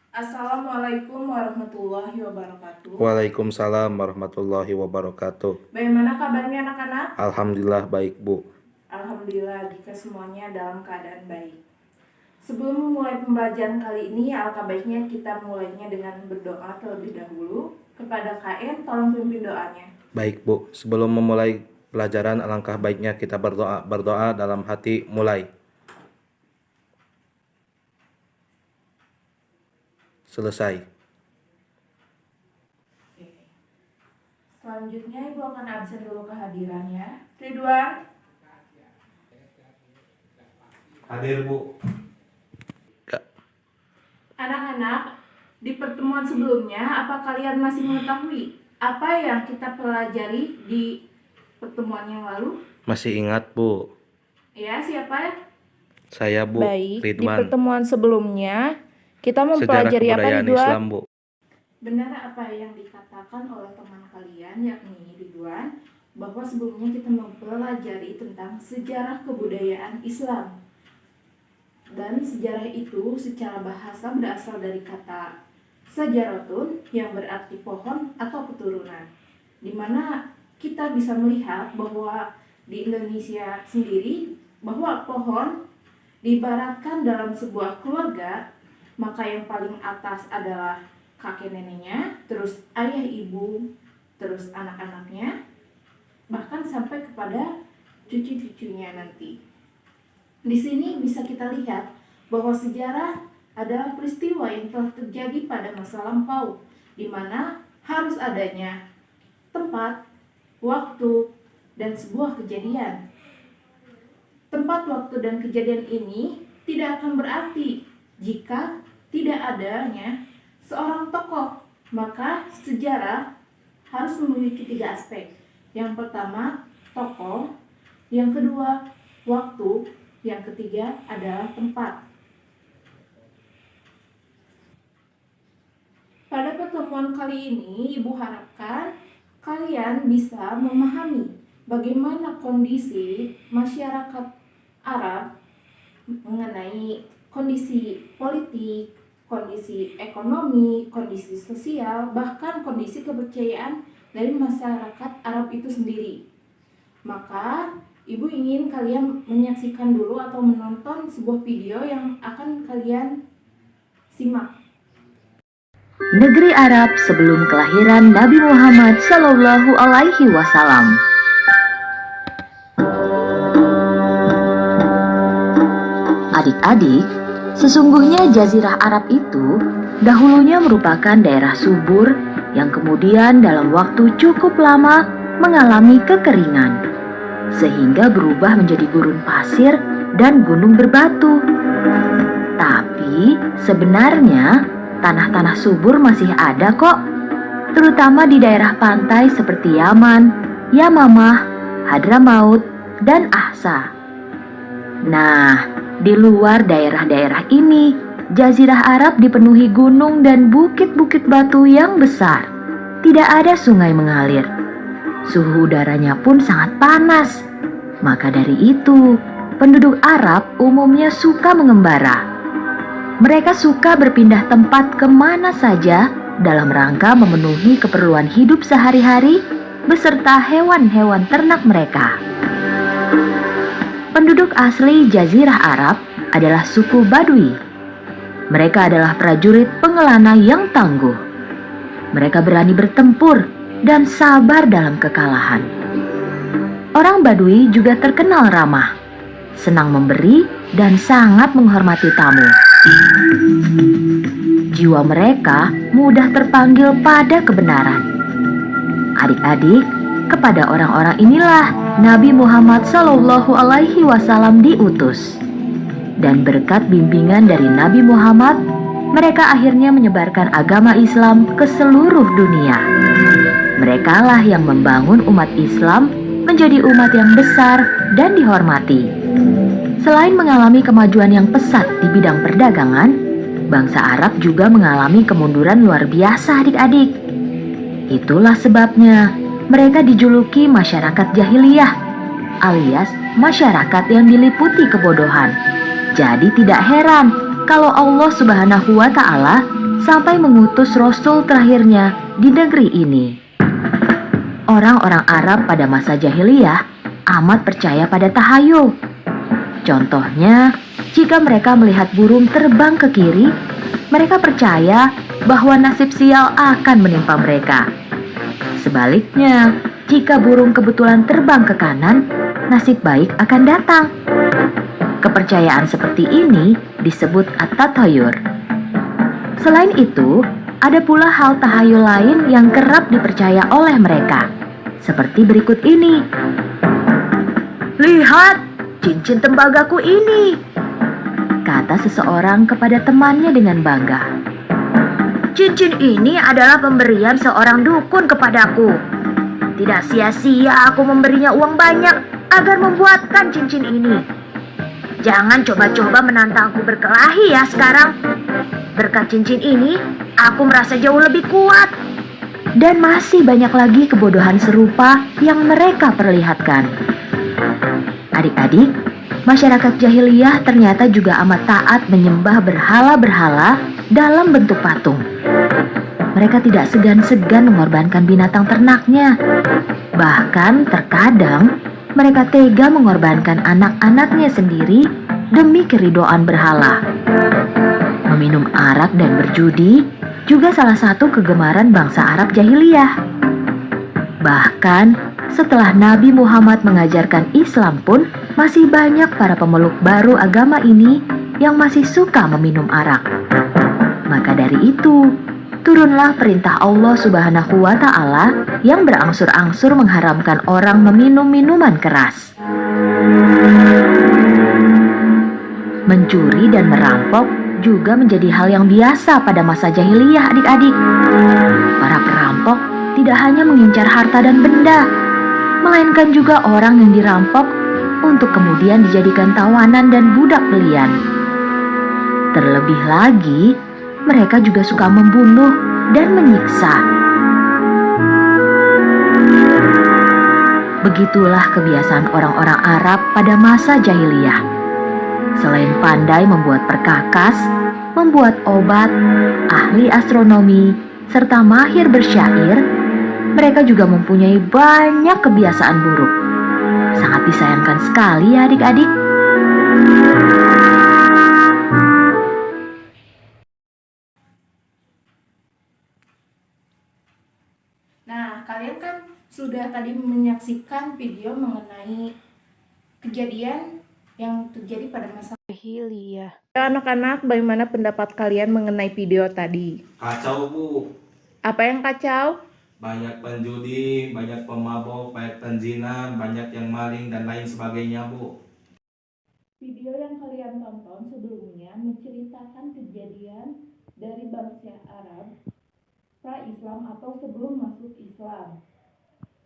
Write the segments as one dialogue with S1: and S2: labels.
S1: Assalamualaikum warahmatullahi wabarakatuh.
S2: Waalaikumsalam warahmatullahi wabarakatuh.
S1: Bagaimana kabarnya anak-anak?
S2: Alhamdulillah baik, Bu.
S1: Alhamdulillah jika semuanya dalam keadaan baik. Sebelum memulai pembelajaran kali ini, alangkah baiknya kita mulainya dengan berdoa terlebih dahulu. Kepada KN, tolong pimpin doanya.
S2: Baik, Bu. Sebelum memulai pelajaran, alangkah baiknya kita berdoa dalam hati. Mulai. Selesai.
S1: Selanjutnya Ibu akan absen dulu kehadirannya. Ridwan.
S2: Hadir, Bu.
S1: Anak-anak, di pertemuan sebelumnya, apa kalian masih mengetahui apa yang kita pelajari di pertemuan yang lalu?
S2: Masih ingat, Bu?
S1: Ya, siapa?
S2: Saya, Bu.
S1: Baik, di
S2: Ridwan.
S1: pertemuan sebelumnya kita
S2: Sejarah
S1: mempelajari apa,
S2: kebudayaan
S1: Ridwan?
S2: Islam, Bu.
S1: Benar apa yang dikatakan oleh teman kalian, yakni Ridwan, bahwa sebelumnya kita mempelajari tentang sejarah kebudayaan Islam. Dan sejarah itu secara bahasa berasal dari kata sajaratun yang berarti pohon atau keturunan, di mana kita bisa melihat bahwa di Indonesia sendiri bahwa pohon diibaratkan dalam sebuah keluarga, maka yang paling atas adalah kakek neneknya, terus ayah ibu, terus anak-anaknya, bahkan sampai kepada cucu-cucunya nanti. Di sini bisa kita lihat bahwa sejarah adalah peristiwa yang telah terjadi pada masa lampau, di mana harus adanya tempat, waktu, dan sebuah kejadian. Tempat, waktu, dan kejadian ini tidak akan berarti jika tidak adanya seorang tokoh. Maka sejarah harus memiliki 3 aspek. Yang pertama, tokoh. Yang kedua, waktu. Yang ketiga adalah tempat. Pada pertemuan kali ini, Ibu harapkan kalian bisa memahami bagaimana kondisi masyarakat Arab mengenai kondisi politik, kondisi ekonomi, kondisi sosial, bahkan kondisi kepercayaan dari masyarakat Arab itu sendiri. Maka Ibu ingin kalian menyaksikan dulu atau menonton sebuah video yang akan kalian simak.
S3: Negeri Arab sebelum kelahiran Nabi Muhammad Sallallahu Alaihi Wasallam. Adik-adik, sesungguhnya Jazirah Arab itu dahulunya merupakan daerah subur yang kemudian dalam waktu cukup lama mengalami kekeringan, sehingga berubah menjadi gurun pasir dan gunung berbatu. Tapi sebenarnya tanah-tanah subur masih ada kok, terutama di daerah pantai seperti Yaman, Yamamah, Hadramaut, dan Ahsa. Nah, di luar daerah-daerah ini, Jazirah Arab dipenuhi gunung dan bukit-bukit batu yang besar. Tidak ada sungai mengalir. Suhu udaranya pun sangat panas. Maka dari itu, penduduk Arab umumnya suka mengembara. Mereka suka berpindah tempat kemana saja dalam rangka memenuhi keperluan hidup sehari-hari beserta hewan-hewan ternak mereka. Penduduk asli Jazirah Arab adalah suku Badui. Mereka adalah prajurit pengelana yang tangguh. Mereka berani bertempur dan sabar dalam kekalahan. Orang Badui juga terkenal ramah, senang memberi, dan sangat menghormati tamu. Jiwa mereka mudah terpanggil pada kebenaran. Adik-adik, kepada orang-orang inilah Nabi Muhammad Sallallahu Alaihi Wasallam diutus. Dan berkat bimbingan dari Nabi Muhammad, mereka akhirnya menyebarkan agama Islam ke seluruh dunia. Merekalah yang membangun umat Islam menjadi umat yang besar dan dihormati. Selain mengalami kemajuan yang pesat di bidang perdagangan, bangsa Arab juga mengalami kemunduran luar biasa, adik-adik. Itulah sebabnya mereka dijuluki masyarakat jahiliyah, alias masyarakat yang diliputi kebodohan. Jadi tidak heran kalau Allah Subhanahu wa Ta'ala sampai mengutus rasul terakhirnya di negeri ini. Orang-orang Arab pada masa jahiliyah amat percaya pada tahayul. Contohnya, jika mereka melihat burung terbang ke kiri, mereka percaya bahwa nasib sial akan menimpa mereka. Sebaliknya, jika burung kebetulan terbang ke kanan, nasib baik akan datang. Kepercayaan seperti ini disebut at-tathayur. Selain itu, ada pula hal tahayul lain yang kerap dipercaya oleh mereka, seperti berikut ini. "Lihat, cincin tembagaku ini," kata seseorang kepada temannya dengan bangga. "Cincin ini adalah pemberian seorang dukun kepadaku. Tidak sia-sia aku memberinya uang banyak agar membuatkan cincin ini. Jangan coba-coba menantangku berkelahi ya sekarang. Berkat cincin ini, aku merasa jauh lebih kuat." Dan masih banyak lagi kebodohan serupa yang mereka perlihatkan. Adik-adik, masyarakat jahiliyah ternyata juga amat taat menyembah berhala-berhala dalam bentuk patung. Mereka tidak segan-segan mengorbankan binatang ternaknya. Bahkan terkadang mereka tega mengorbankan anak-anaknya sendiri demi keridhaan berhala. Meminum arak dan berjudi juga salah satu kegemaran bangsa Arab jahiliyah. Bahkan setelah Nabi Muhammad mengajarkan Islam pun masih banyak para pemeluk baru agama ini yang masih suka meminum arak. Maka dari itu, turunlah perintah Allah Subhanahu wa Ta'ala yang berangsur-angsur mengharamkan orang meminum minuman keras. Mencuri dan merampok juga menjadi hal yang biasa pada masa jahiliyah, adik-adik. Para perampok tidak hanya mengincar harta dan benda, melainkan juga orang yang dirampok untuk kemudian dijadikan tawanan dan budak belian. Terlebih lagi, mereka juga suka membunuh dan menyiksa. Begitulah kebiasaan orang-orang Arab pada masa jahiliyah. Selain pandai membuat perkakas, membuat obat, ahli astronomi, serta mahir bersyair, mereka juga mempunyai banyak kebiasaan buruk. Sangat disayangkan sekali ya adik-adik.
S1: Nah, kalian kan sudah tadi menyaksikan video mengenai kejadian yang terjadi pada masa jahiliyah. Anak-anak, bagaimana pendapat kalian mengenai video tadi?
S2: Kacau, Bu.
S1: Apa yang kacau?
S2: Banyak penjudi, banyak pemabok, banyak penzina, banyak yang maling dan lain sebagainya, Bu.
S1: Video yang kalian tonton sebelumnya menceritakan kejadian dari bangsa Arab pra-Islam atau sebelum masuk Islam.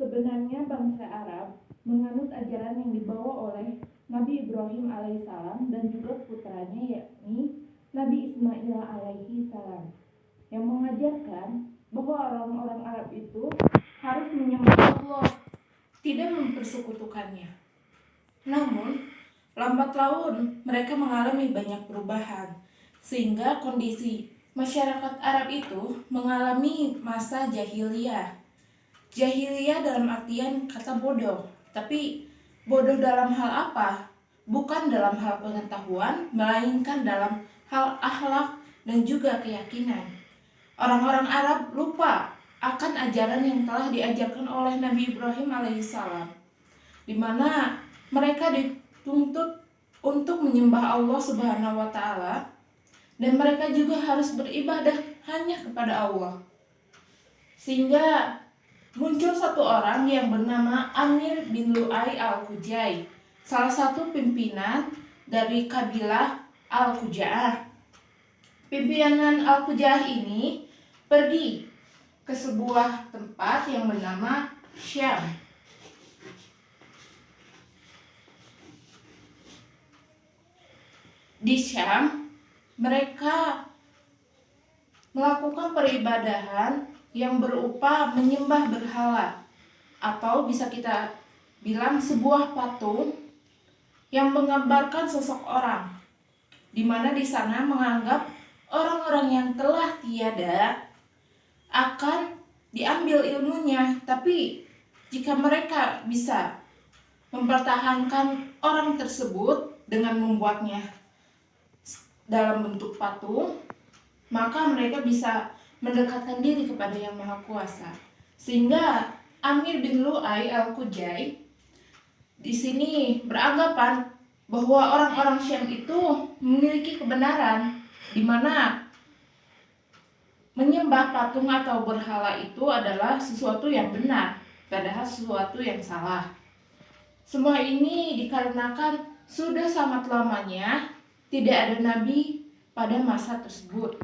S1: Sebenarnya bangsa Arab menganut ajaran yang dibawa oleh Nabi Ibrahim alaihissalam dan juga putranya yakni Nabi Ismail alaihissalam, yang mengajarkan bahwa orang-orang Arab itu harus menyembah Allah, tidak mempersekutukannya. Namun, lambat laun mereka mengalami banyak perubahan, sehingga kondisi masyarakat Arab itu mengalami masa jahiliyah. Jahiliyah dalam artian kata bodoh, tapi bodoh dalam hal apa? Bukan dalam hal pengetahuan, melainkan dalam hal akhlak dan juga keyakinan. Orang-orang Arab lupa akan ajaran yang telah diajarkan oleh Nabi Ibrahim alaihissalam, di mana mereka dituntut untuk menyembah Allah Subhanahu wa Ta'ala, dan mereka juga harus beribadah hanya kepada Allah. Sehingga muncul satu orang yang bernama Amir bin Lu'ay al-Khuzai, salah satu pimpinan dari kabilah Al-Khuza'ah. Pimpinan Al-Khuza'ah ini pergi ke sebuah tempat yang bernama Syam. Di Syam, mereka melakukan peribadahan yang berupa menyembah berhala, atau bisa kita bilang sebuah patung yang menggambarkan sosok orang, di mana di sana menganggap orang-orang yang telah tiada akan diambil ilmunya, tapi jika mereka bisa mempertahankan orang tersebut dengan membuatnya dalam bentuk patung, maka mereka bisa mendekatkan diri kepada Yang Maha Kuasa. Sehingga Amir bin Lu'ay al-Qujai di sini beranggapan bahwa orang-orang Syam itu memiliki kebenaran, di mana menyembah patung atau berhala itu adalah sesuatu yang benar, padahal sesuatu yang salah. Semua ini dikarenakan sudah sangat lamanya tidak ada nabi pada masa tersebut.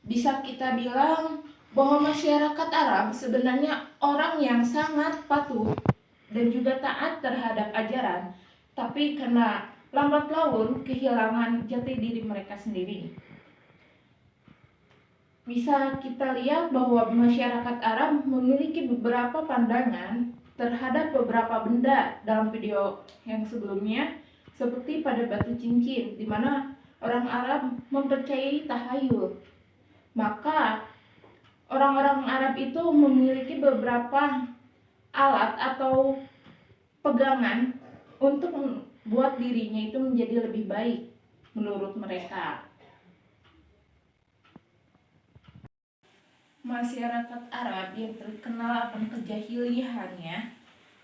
S1: Bisa kita bilang bahwa masyarakat Arab sebenarnya orang yang sangat patuh dan juga taat terhadap ajaran, tapi karena lambat laun kehilangan jati diri mereka sendiri. Bisa kita lihat bahwa masyarakat Arab memiliki beberapa pandangan terhadap beberapa benda dalam video yang sebelumnya, seperti pada batu cincin, di mana orang Arab mempercayai tahayul. Maka orang-orang Arab itu memiliki beberapa alat atau pegangan untuk membuat dirinya itu menjadi lebih baik menurut mereka. Masyarakat Arab yang terkenal akan kejahiliannya,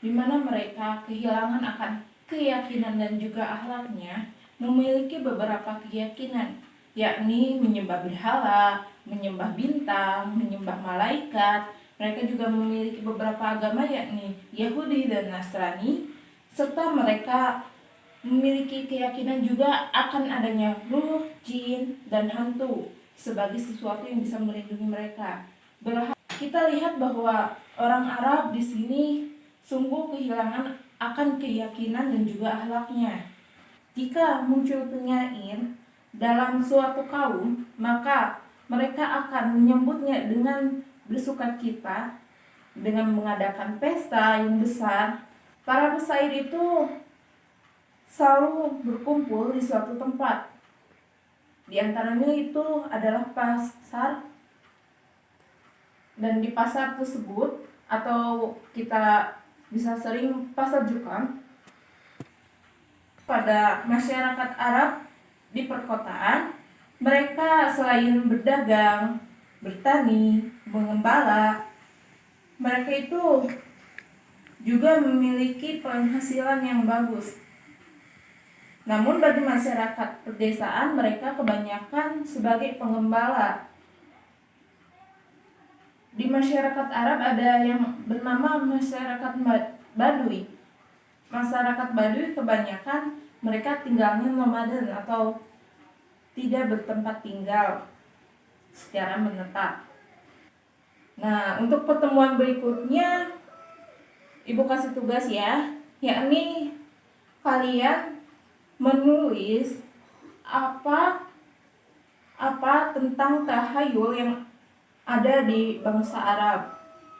S1: di mana mereka kehilangan akan keyakinan dan juga akhlaknya, memiliki beberapa keyakinan, yakni menyembah berhala, menyembah bintang, menyembah malaikat. Mereka juga memiliki beberapa agama, yakni Yahudi dan Nasrani, serta mereka memiliki keyakinan juga akan adanya ruh, jin, dan hantu sebagai sesuatu yang bisa melindungi mereka. Kita lihat bahwa orang Arab di sini sungguh kehilangan akan keyakinan dan juga akhlaknya. Jika muncul penyair dalam suatu kaum, maka mereka akan menyambutnya dengan bersukacita, dengan mengadakan pesta yang besar. Para penyair itu selalu berkumpul di suatu tempat. Di antaranya itu adalah pasar, dan di pasar tersebut, atau kita bisa sering pasar Jukam, pada masyarakat Arab di perkotaan, mereka selain berdagang, bertani, mengembala, mereka itu juga memiliki penghasilan yang bagus. Namun bagi masyarakat pedesaan, mereka kebanyakan sebagai pengembala. Di masyarakat Arab ada yang bernama masyarakat Baduy. Masyarakat Baduy kebanyakan mereka tinggalnya nomaden atau tidak bertempat tinggal secara menetap. Nah, untuk pertemuan berikutnya Ibu kasih tugas ya, yakni kalian menulis apa tentang tahayul yang ada di bangsa Arab.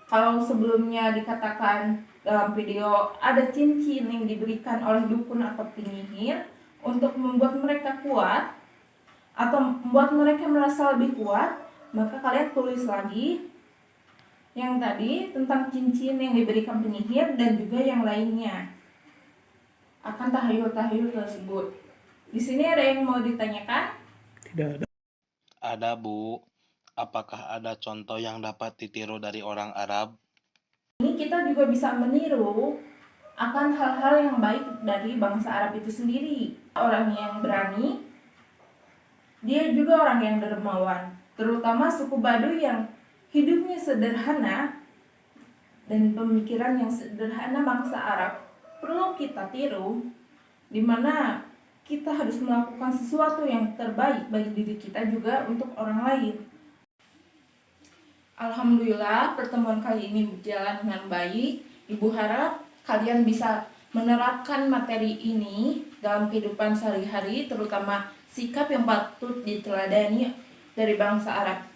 S1: Kalau sebelumnya dikatakan dalam video ada cincin yang diberikan oleh dukun atau penyihir untuk membuat mereka kuat atau membuat mereka merasa lebih kuat, maka kalian tulis lagi yang tadi tentang cincin yang diberikan penyihir dan juga yang lainnya akan tahayul tersebut. Di sini ada yang mau ditanyakan?
S4: Tidak ada.
S5: Ada, Bu. Apakah ada contoh yang dapat ditiru dari orang Arab?
S1: Ini kita juga bisa meniru akan hal-hal yang baik dari bangsa Arab itu sendiri. Orang yang berani, dia juga orang yang dermawan. Terutama suku Baduy yang hidupnya sederhana dan pemikiran yang sederhana bangsa Arab perlu kita tiru, di mana kita harus melakukan sesuatu yang terbaik bagi diri kita juga untuk orang lain. Alhamdulillah pertemuan kali ini berjalan dengan baik. Ibu harap kalian bisa menerapkan materi ini dalam kehidupan sehari-hari, terutama sikap yang patut diteladani dari bangsa Arab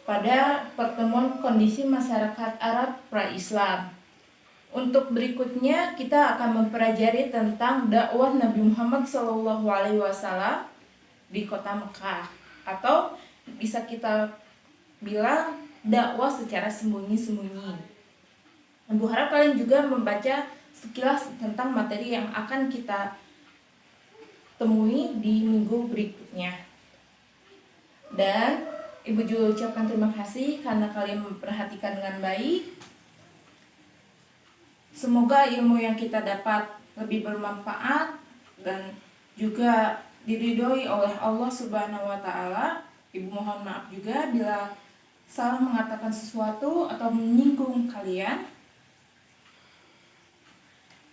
S1: pada pertemuan kondisi masyarakat Arab pra-Islam. Untuk berikutnya kita akan mempelajari tentang dakwah Nabi Muhammad SAW di kota Mekah. atau bisa kita bilang dakwah secara sembunyi-sembunyi. Ibu harap kalian juga membaca sekilas tentang materi yang akan kita temui di minggu berikutnya. Dan Ibu juga ucapkan terima kasih karena kalian memperhatikan dengan baik. Semoga ilmu yang kita dapat lebih bermanfaat dan juga diridhoi oleh Allah Subhanahu wa Ta'ala. Ibu mohon maaf juga bila salah mengatakan sesuatu atau menyinggung kalian.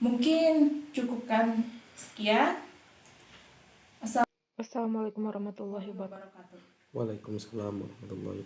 S1: Mungkin cukupkan sekian. Assalamualaikum warahmatullahi wabarakatuh.
S4: Waalaikumsalam warahmatullahi